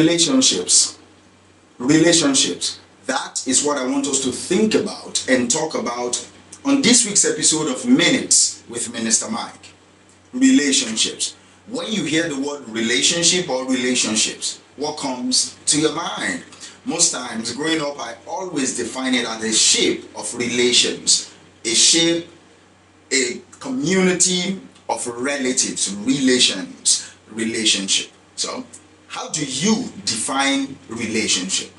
Relationships. Relationships. That is what I want us to think about and talk about on this week's episode of Minutes with MinistaMike. Relationships. When you hear the word relationship or relationships, what comes to your mind? Most times, growing up, I always define it as a shape of relations. A shape, a community of relatives, relationship. So, how do you define relationship?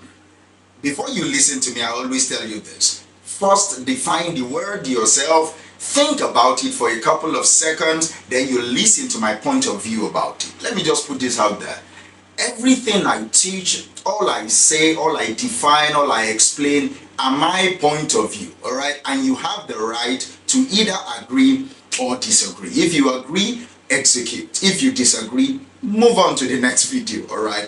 Before you listen to me, I always tell you this. First, define the word yourself. Think about it for a couple of seconds, then you listen to my point of view about it. Let me just put this out there. Everything I teach, all I say, all I define, all I explain are my point of view, all right? And you have the right to either agree or disagree. If you agree, execute. If you disagree, move on to the next video, all right?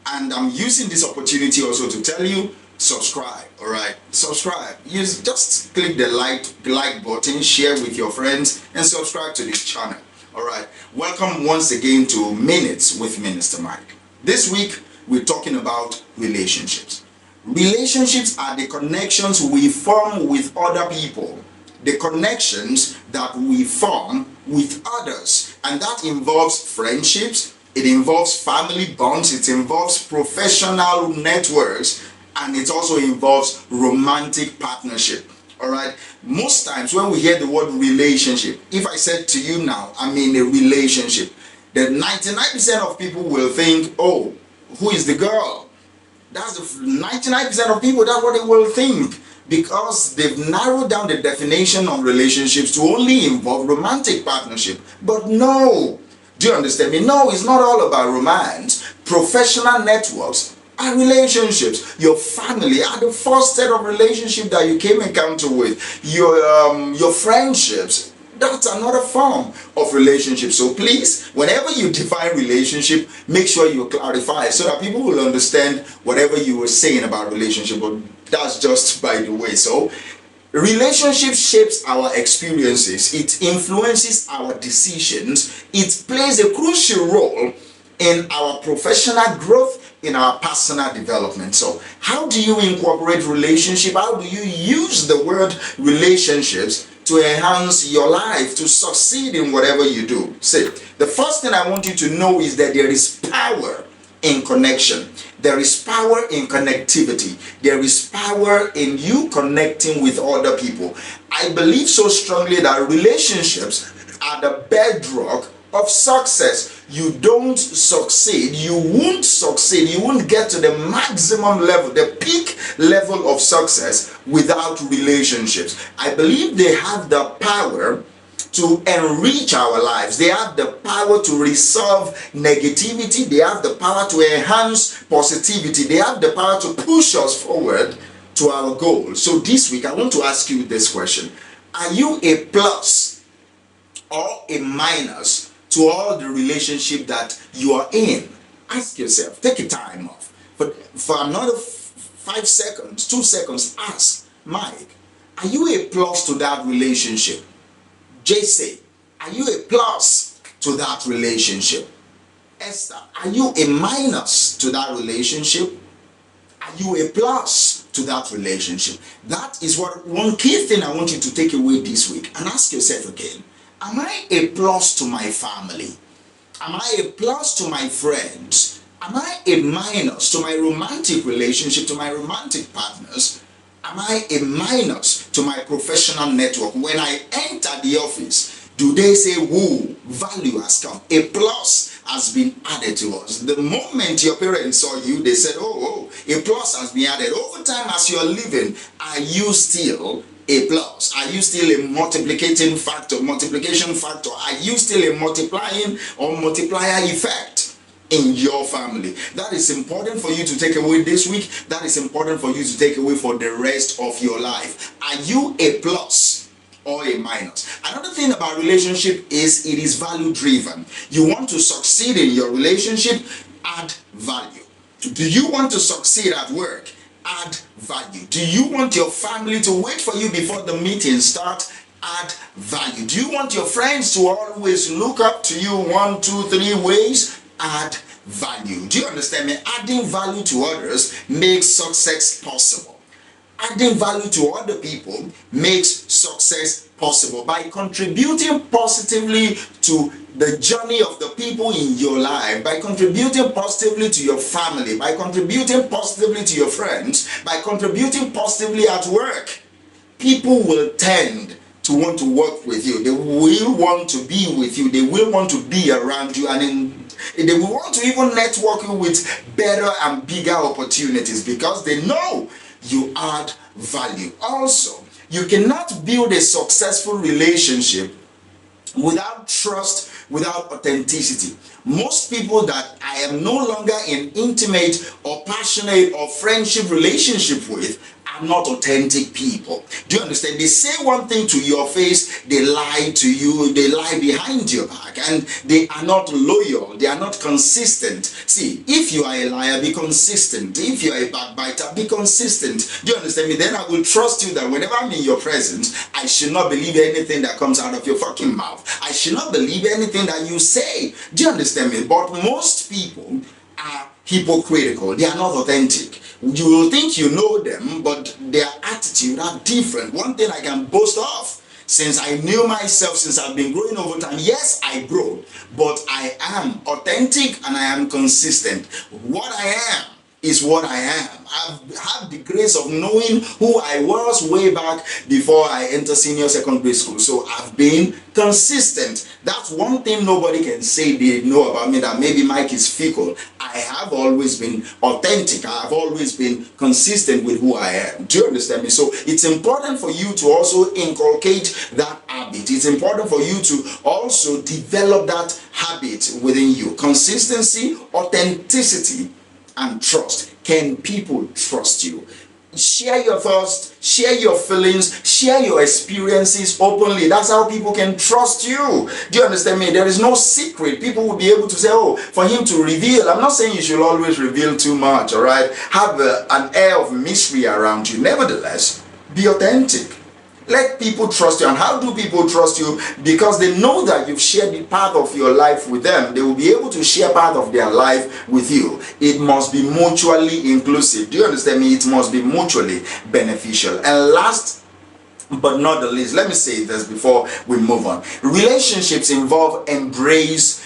And I'm using this opportunity also to tell you, subscribe, all right? Subscribe. Just click the like button, share with your friends, and subscribe to this channel, all right? Welcome once again to Minutes with MinistaMike. This week, we're talking about relationships. Relationships are the connections we form with other people, the connections that we form with others, and that involves friendships, it involves family bonds, it involves professional networks, and it also involves romantic partnership. Alright, most times when we hear the word relationship, if I said to you now, I'm in a relationship, then 99% of people will think, oh, who is the girl? That's the 99% of people, that's what they will think, because they've narrowed down the definition of relationships to only involve romantic partnership. But no, do you understand me? No, it's not all about romance. Professional networks are relationships. Your family are the first set of relationships that you came encounter with. Your friendships, that's another form of relationship. So please, whenever you define relationship, make sure you clarify so that people will understand whatever you were saying about relationship. But that's just by the way. So relationship shapes our experiences. It influences our decisions. It plays a crucial role in our professional growth, in our personal development. So how do you incorporate relationship? How do you use the word relationships to enhance your life, to succeed in whatever you do? See, the first thing I want you to know is that there is power in connection. There is power in connectivity. There is power in you connecting with other people. I believe so strongly that relationships are the bedrock of success. You don't succeed, you won't succeed, you won't get to the maximum level, the peak level of success without relationships. I believe they have the power to enrich our lives. They have the power to resolve negativity. They have the power to enhance positivity. They have the power to push us forward to our goals. So this week I want to ask you this question. Are you a plus or a minus to all the relationship that you are in? Ask yourself, take a time off. But for another 5 seconds, 2 seconds, ask, Mike, are you a plus to that relationship? JC, are you a plus to that relationship? Esther, are you a minus to that relationship? Are you a plus to that relationship? That is one key thing I want you to take away this week. And ask yourself again, am I a plus to my family? Am I a plus to my friends? Am I a minus to my romantic relationship, to my romantic partners? Am I a minus to my professional network? When I enter the office, do they say, whoa, value has come, a plus has been added to us? The moment your parents saw you, they said, oh, a plus has been added. Over time, as you're living, are you still a plus? Are you still a multiplication factor? Are you still a multiplying or multiplier effect in your family? That is important for you to take away this week. That is important for you to take away for the rest of your life. Are you a plus or a minus? Another thing about relationship is it is value driven. You want to succeed in your relationship, add value. Do you want to succeed at work? Add value. Do you want your family to wait for you before the meeting starts? Add value. Do you want your friends to always look up to you 1, 2, 3 ways? Add value. Do you understand me? Adding value to others makes success possible. Adding value to other people makes success possible by contributing positively to the journey of the people in your life, by contributing positively to your family, by contributing positively to your friends, by contributing positively at work. People will tend to want to work with you. They will want to be with you. They will want to be around you, and they will want to even network you with better and bigger opportunities because they know you add value. Also, you cannot build a successful relationship without trust, without authenticity. Most people that I am no longer in intimate or passionate or friendship relationship with are not authentic people. Do you understand? They say one thing to your face, they lie to you, they lie behind your back, and they are not loyal, they are not consistent. See, if you are a liar, be consistent. If you are a backbiter, be consistent. Do you understand me? Then I will trust you that whenever I'm in your presence, I should not believe anything that comes out of your fucking mouth. I should not believe anything that you say. Do you understand me? But most people are hypocritical. They are not authentic. You will think you know them, but their attitude are different. One thing I can boast of, since I knew myself, since I've been growing over time, yes, I grow, but I am authentic and I am consistent. What I am is what I am. I've had the grace of knowing who I was way back before I entered senior secondary school. So I've been consistent. That's one thing nobody can say they know about me, that maybe Mike is fickle. I have always been authentic. I have always been consistent with who I am. Do you understand me? So it's important for you to also inculcate that habit. It's important for you to also develop that habit within you. Consistency, authenticity, and trust. Can people trust you? Share your thoughts, share your feelings, share your experiences openly. That's how people can trust you. Do you understand me? There is no secret. People will be able to say, oh, for him to reveal. I'm not saying you should always reveal too much, all right? Have an air of mystery around you. Nevertheless, be authentic. Let people trust you. And how do people trust you? Because they know that you've shared the part of your life with them. They will be able to share part of their life with you. It must be mutually inclusive. Do you understand me? It must be mutually beneficial. And last but not the least, let me say this before we move on. Relationships involve embracing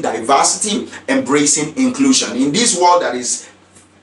diversity, embracing inclusion. In this world that is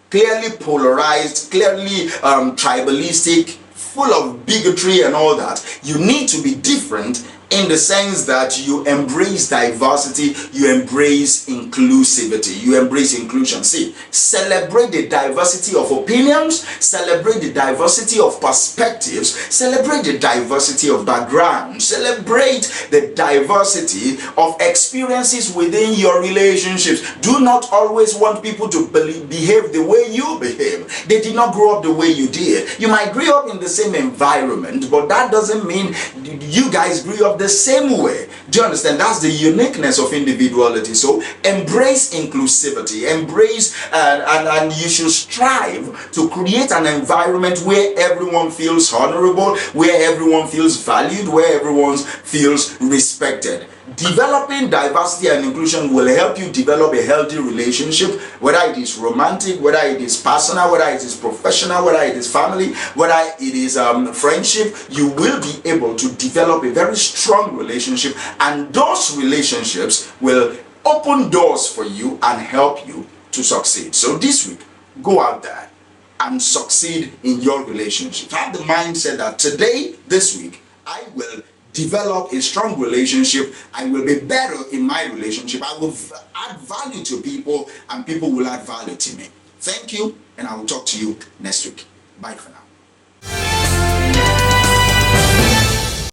clearly polarized, clearly tribalistic, full of bigotry and all that, you need to be different in the sense that you embrace diversity, you embrace inclusivity, you embrace inclusion. See, celebrate the diversity of opinions, celebrate the diversity of perspectives, celebrate the diversity of backgrounds, celebrate the diversity of experiences within your relationships. Do not always want people to behave the way you behave. They did not grow up the way you did. You might grow up in the same environment, but that doesn't mean you guys grew up the same way. Do you understand? That's the uniqueness of individuality. So embrace inclusivity, embrace and you should strive to create an environment where everyone feels honorable, where everyone feels valued, where everyone feels respected. Developing diversity and inclusion will help you develop a healthy relationship, whether it is romantic, whether it is personal, whether it is professional, whether it is family, whether it is friendship. You will be able to develop a very strong relationship, and those relationships will open doors for you and help you to succeed. So this week, go out there and succeed in your relationship. Have the mindset that today, this week, I will develop a strong relationship. I will be better in my relationship. I will add value to people, and people will add value to me. Thank you, and I will talk to you next week. Bye for now.